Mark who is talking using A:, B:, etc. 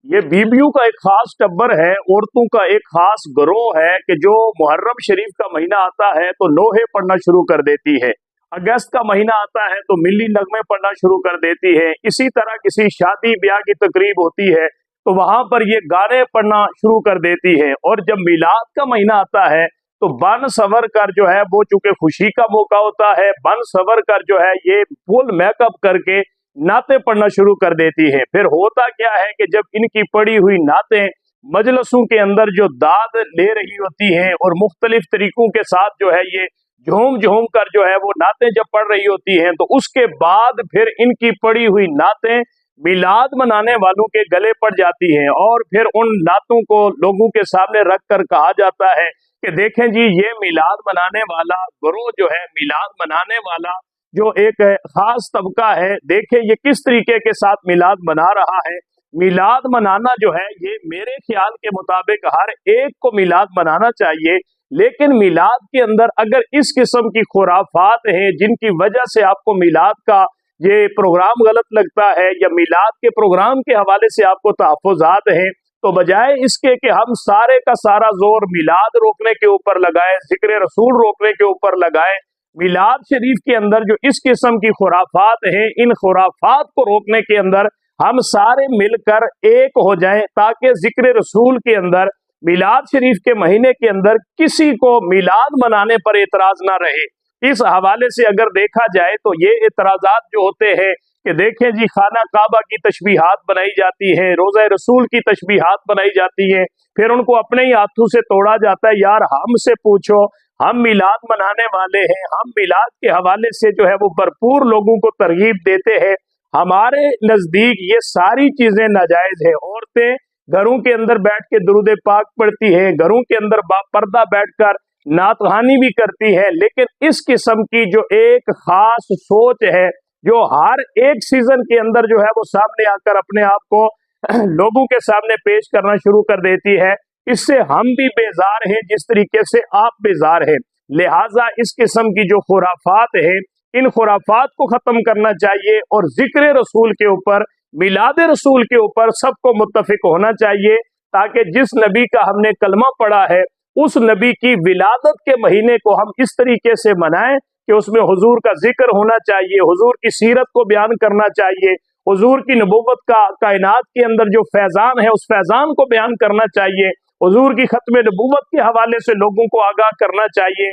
A: ये बीबियों का एक खास टब्बर है, औरतों का एक खास गिरोह है कि जो मुहर्रम शरीफ का महीना आता है तो लोहे पढ़ना शुरू कर देती है। अगस्त का महीना आता है तो मिली नगमे पढ़ना शुरू कर देती है। इसी तरह किसी शादी ब्याह की तकरीब होती है तो वहां पर ये गाने पढ़ना शुरू कर देती है। और जब मिलाद का महीना आता है तो बन सवर कर जो है वो, चूंकि खुशी का मौका होता है, बन सवर कर जो है ये फुल मेकअप करके नाते पढ़ना शुरू कर देती है। फिर होता क्या है कि जब इनकी पढ़ी हुई नातें मजलसों के अंदर जो दाद ले रही होती हैं और मुख्तलिफ तरीकों के साथ जो है ये झूम झूम कर जो है वो नातें जब पढ़ रही होती हैं, तो उसके बाद फिर इनकी पढ़ी हुई नातें मिलाद मनाने वालों के गले पड़ जाती हैं। और फिर उन नातों को लोगों के सामने रख कर कहा जाता है कि देखें जी, ये मिलाद मनाने वाला गिरोह जो है, मिलाद मनाने वाला जो एक खास तबका है, देखें ये किस तरीके के साथ मिलाद मना रहा है। मिलाद मनाना जो है ये मेरे ख्याल के मुताबिक हर एक को मिलाद मनाना चाहिए, लेकिन मिलाद के अंदर अगर इस किस्म की खुराफात हैं जिनकी वजह से आपको मिलाद का ये प्रोग्राम गलत लगता है या मिलाद के प्रोग्राम के हवाले से आपको तहफ़्फ़ुज़ात हैं, तो बजाय इसके कि हम सारे का सारा जोर मिलाद रोकने के ऊपर लगाए, जिक्र रसूल रोकने के ऊपर लगाए, मिलाद शरीफ के अंदर जो इस किस्म की खुराफात हैं, इन खुराफात को रोकने के अंदर हम सारे मिलकर एक हो जाएं, ताकि जिक्र रसूल के अंदर मिलाद शरीफ के महीने के अंदर किसी को मिलाद मनाने पर एतराज ना रहे। इस हवाले से अगर देखा जाए तो ये एतराजात जो होते हैं कि देखें जी, खाना काबा की तशबीहात बनाई जाती है, रोज़ा रसूल की तशबीहात बनाई जाती है, फिर उनको अपने ही हाथों से तोड़ा जाता है। यार हमसे पूछो, हम मिलाद मनाने वाले हैं, हम मिलाद के हवाले से जो है वो भरपूर लोगों को तरगीब देते हैं। हमारे नजदीक ये सारी चीजें नाजायज है। औरतें घरों के अंदर बैठ के दुरूद पाक पढ़ती हैं, घरों के अंदर बापर्दा बैठकर नातखानी भी करती है, लेकिन इस किस्म की जो एक खास सोच है जो हर एक सीजन के अंदर जो है वो सामने आकर अपने आप को लोगों के सामने पेश करना शुरू कर देती है, इससे हम भी बेजार हैं जिस तरीके से आप बेजार हैं। लिहाजा इस किस्म की जो खुराफात है, इन खुराफात को खत्म करना चाहिए और जिक्र रसूल के ऊपर, मिलाद रसूल के ऊपर सबको मुत्तफिक होना चाहिए, ताकि जिस नबी का हमने कलमा पढ़ा है उस नबी की विलादत के महीने को हम इस तरीके से मनाएं कि उसमें हुजूर का जिक्र होना चाहिए, हुजूर की सीरत को बयान करना चाहिए, हुजूर की नबूवत का कायनात के अंदर जो फैजान है उस फैजान को बयान करना चाहिए, हुजूर की खत्म नबूवत के हवाले से लोगों को आगाह करना चाहिए।